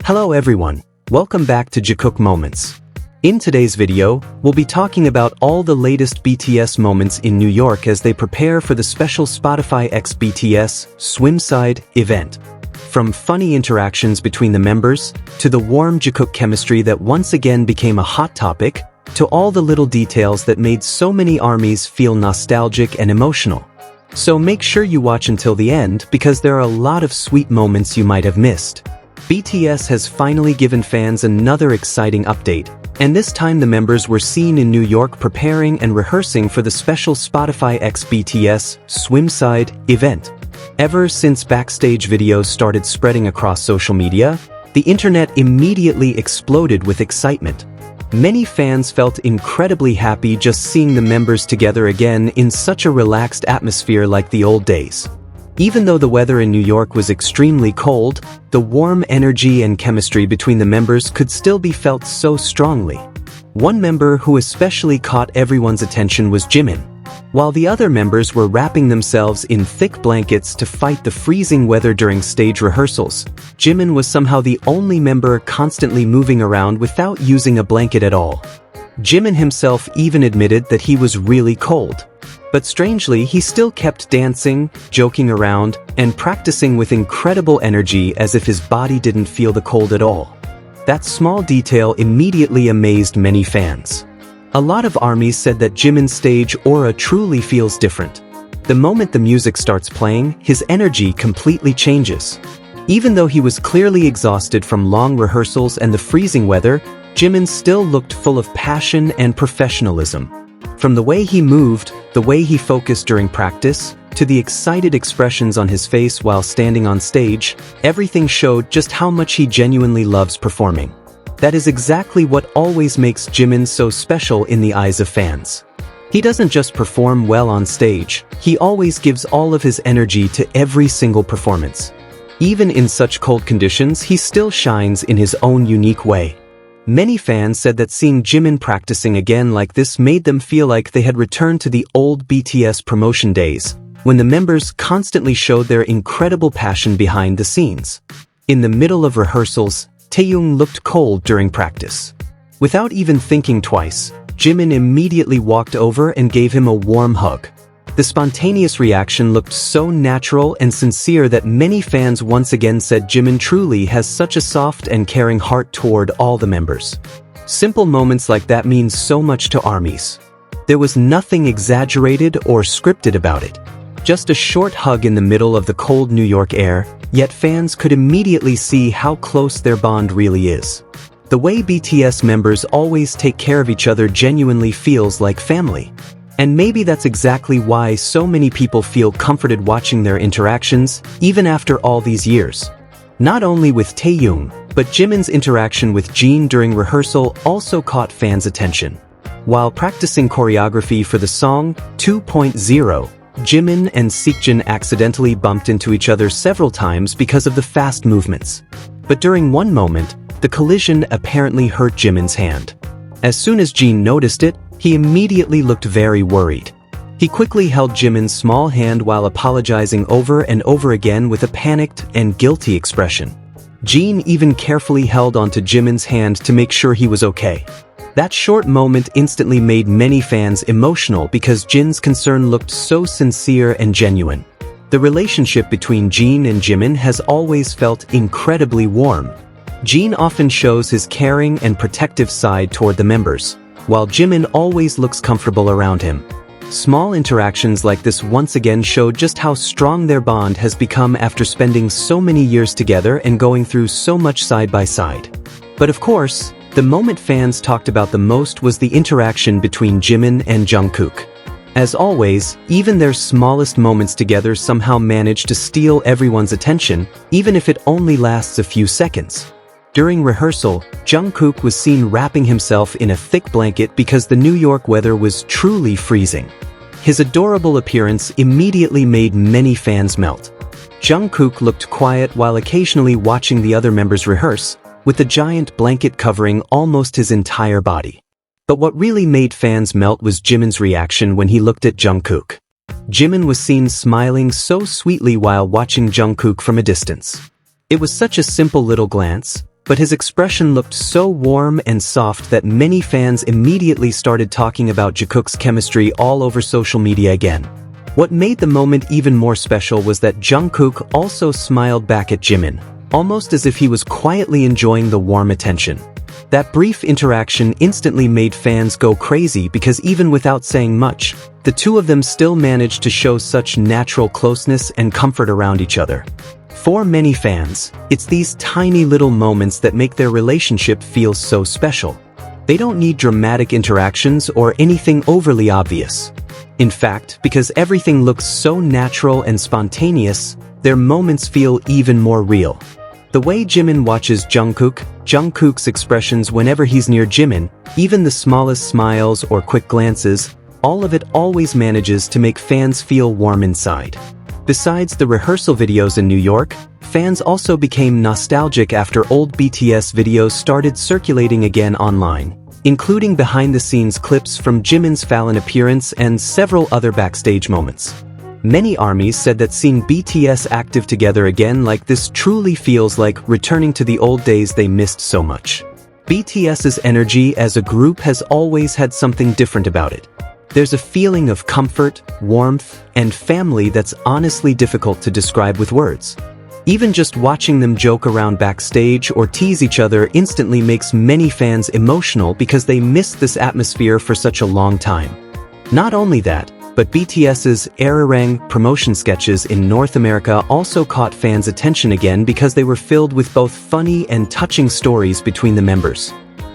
Hello everyone, welcome back to Jikook Moments. In today's video, we'll be talking about all the latest BTS moments in New York as they prepare for the special Spotify x BTS SWIMSIDE event. From funny interactions between the members, to the warm Jikook chemistry that once again became a hot topic, to all the little details that made so many ARMYs feel nostalgic and emotional. So make sure you watch until the end because there are a lot of sweet moments you might have missed. BTS has finally given fans another exciting update, and this time the members were seen in New York preparing and rehearsing for the special Spotify x BTS SWIMSIDE event. Ever since Backstage videos started spreading across social media, the internet immediately exploded with excitement. Many fans felt incredibly happy just seeing the members together again in such a relaxed atmosphere like the old days. Even though the weather in New York was extremely cold, the warm energy and chemistry between the members could still be felt so strongly. One member who especially caught everyone's attention was Jimin. While the other members were wrapping themselves in thick blankets to fight the freezing weather during stage rehearsals, Jimin was somehow the only member constantly moving around without using a blanket at all. Jimin himself even admitted that he was really cold. But strangely, he still kept dancing, joking around, and practicing with incredible energy as if his body didn't feel the cold at all. That small detail immediately amazed many fans. A lot of ARMYs said that Jimin's stage aura truly feels different. The moment the music starts playing, his energy completely changes. Even though he was clearly exhausted from long rehearsals and the freezing weather, Jimin still looked full of passion and professionalism. From the way he moved, the way he focused during practice, to the excited expressions on his face while standing on stage, everything showed just how much he genuinely loves performing. That is exactly what always makes Jimin so special in the eyes of fans. He doesn't just perform well on stage, he always gives all of his energy to every single performance. Even in such cold conditions, he still shines in his own unique way. Many fans said that seeing Jimin practicing again like this made them feel like they had returned to the old BTS promotion days, when the members constantly showed their incredible passion behind the scenes. In the middle of rehearsals, Taehyung looked cold during practice. Without even thinking twice, Jimin immediately walked over and gave him a warm hug. The spontaneous reaction looked so natural and sincere that many fans once again said Jimin truly has such a soft and caring heart toward all the members. Simple moments like that mean so much to ARMYs. There was nothing exaggerated or scripted about it. Just a short hug in the middle of the cold New York air, yet fans could immediately see how close their bond really is. The way BTS members always take care of each other genuinely feels like family. And maybe that's exactly why so many people feel comforted watching their interactions, even after all these years. Not only with Taehyung, but Jimin's interaction with Jin during rehearsal also caught fans' attention. While practicing choreography for the song 2.0, Jimin and Seokjin accidentally bumped into each other several times because of the fast movements. But during one moment, the collision apparently hurt Jimin's hand. As soon as Jin noticed it, he immediately looked very worried. He quickly held Jimin's small hand while apologizing over and over again with a panicked and guilty expression. Jin even carefully held onto Jimin's hand to make sure he was okay. That short moment instantly made many fans emotional because Jin's concern looked so sincere and genuine. The relationship between Jin and Jimin has always felt incredibly warm. Jin often shows his caring and protective side toward the members, while Jimin always looks comfortable around him. Small interactions like this once again showed just how strong their bond has become after spending so many years together and going through so much side by side. But of course, the moment fans talked about the most was the interaction between Jimin and Jungkook. As always, even their smallest moments together somehow manage to steal everyone's attention, even if it only lasts a few seconds. During rehearsal, Jungkook was seen wrapping himself in a thick blanket because the New York weather was truly freezing. His adorable appearance immediately made many fans melt. Jungkook looked quiet while occasionally watching the other members rehearse, with the giant blanket covering almost his entire body. But what really made fans melt was Jimin's reaction when he looked at Jungkook. Jimin was seen smiling so sweetly while watching Jungkook from a distance. It was such a simple little glance, but his expression looked so warm and soft that many fans immediately started talking about Jikook's chemistry all over social media again. What made the moment even more special was that Jungkook also smiled back at Jimin, almost as if he was quietly enjoying the warm attention. That brief interaction instantly made fans go crazy because even without saying much, the two of them still managed to show such natural closeness and comfort around each other. For many fans, it's these tiny little moments that make their relationship feel so special. They don't need dramatic interactions or anything overly obvious. In fact, because everything looks so natural and spontaneous, their moments feel even more real. The way Jimin watches Jungkook's expressions whenever he's near Jimin, even the smallest smiles or quick glances, all of it always manages to make fans feel warm inside. Besides the rehearsal videos in New York, fans also became nostalgic after old BTS videos started circulating again online, including behind-the-scenes clips from Jimin's Fallon appearance and several other backstage moments. Many ARMYs said that seeing BTS active together again like this truly feels like returning to the old days they missed so much. BTS's energy as a group has always had something different about it. There's a feeling of comfort, warmth, and family that's honestly difficult to describe with words. Even just watching them joke around backstage or tease each other instantly makes many fans emotional because they missed this atmosphere for such a long time. Not only that, but BTS's ARIRANG promotion sketches in North America also caught fans' attention again because they were filled with both funny and touching stories between the members.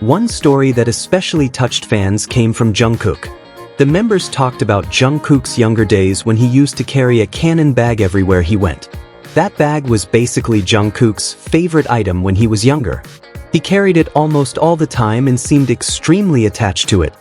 One story that especially touched fans came from Jungkook. The members talked about Jungkook's younger days when he used to carry a cannon bag everywhere he went. That bag was basically Jungkook's favorite item when he was younger. He carried it almost all the time and seemed extremely attached to it.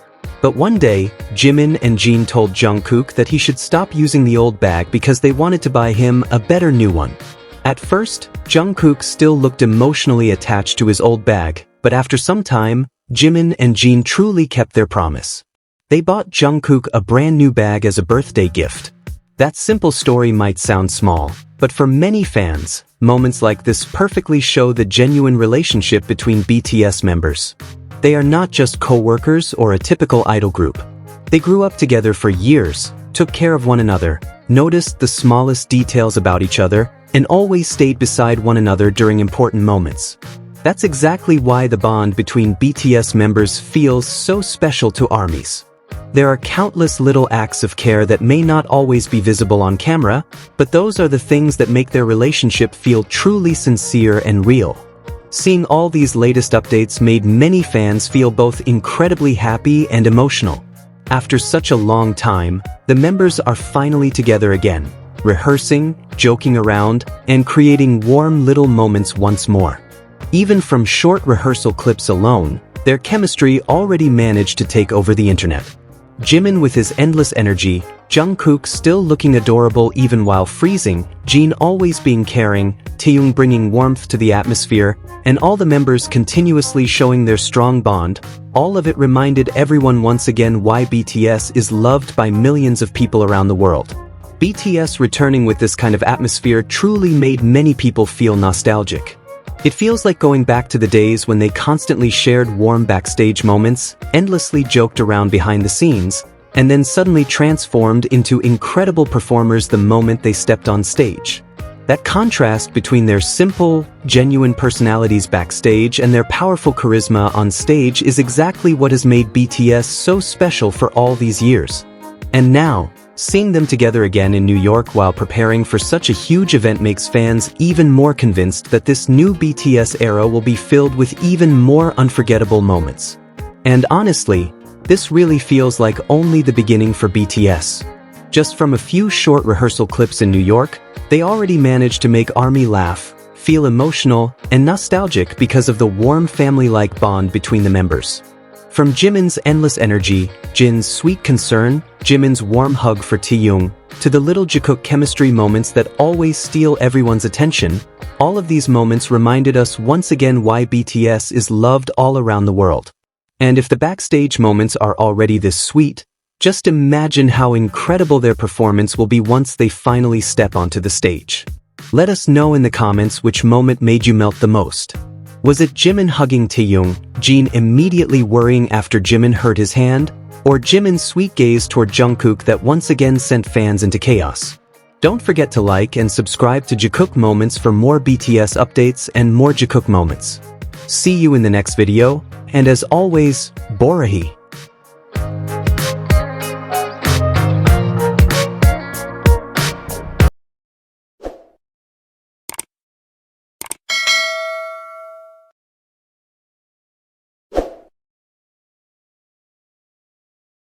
But one day, Jimin and Jin told Jungkook that he should stop using the old bag because they wanted to buy him a better new one. At first, Jungkook still looked emotionally attached to his old bag, but after some time, Jimin and Jin truly kept their promise. They bought Jungkook a brand new bag as a birthday gift. That simple story might sound small, but for many fans, moments like this perfectly show the genuine relationship between BTS members. They are not just co-workers or a typical idol group. They grew up together for years, took care of one another, noticed the smallest details about each other, and always stayed beside one another during important moments. That's exactly why the bond between BTS members feels so special to ARMYs. There are countless little acts of care that may not always be visible on camera, but those are the things that make their relationship feel truly sincere and real. Seeing all these latest updates made many fans feel both incredibly happy and emotional. After such a long time, the members are finally together again, rehearsing, joking around, and creating warm little moments once more. Even from short rehearsal clips alone, their chemistry already managed to take over the internet. Jimin with his endless energy, Jungkook still looking adorable even while freezing, Jin always being caring, Taehyung bringing warmth to the atmosphere, and all the members continuously showing their strong bond, all of it reminded everyone once again why BTS is loved by millions of people around the world. BTS returning with this kind of atmosphere truly made many people feel nostalgic. It feels like going back to the days when they constantly shared warm backstage moments, endlessly joked around behind the scenes, and then suddenly transformed into incredible performers the moment they stepped on stage. That contrast between their simple, genuine personalities backstage and their powerful charisma on stage is exactly what has made BTS so special for all these years. And now, seeing them together again in New York while preparing for such a huge event makes fans even more convinced that this new BTS era will be filled with even more unforgettable moments. And honestly, this really feels like only the beginning for BTS. Just from a few short rehearsal clips in New York, they already managed to make ARMY laugh, feel emotional, and nostalgic because of the warm family-like bond between the members. From Jimin's endless energy, Jin's sweet concern, Jimin's warm hug for Taehyung, to the little Jikook chemistry moments that always steal everyone's attention, all of these moments reminded us once again why BTS is loved all around the world. And if the backstage moments are already this sweet, just imagine how incredible their performance will be once they finally step onto the stage. Let us know in the comments which moment made you melt the most. Was it Jimin hugging Taehyung, Jin immediately worrying after Jimin hurt his hand, or Jimin's sweet gaze toward Jungkook that once again sent fans into chaos? Don't forget to like and subscribe to Jikook Moments for more BTS updates and more Jikook moments. See you in the next video, and as always, Borahi.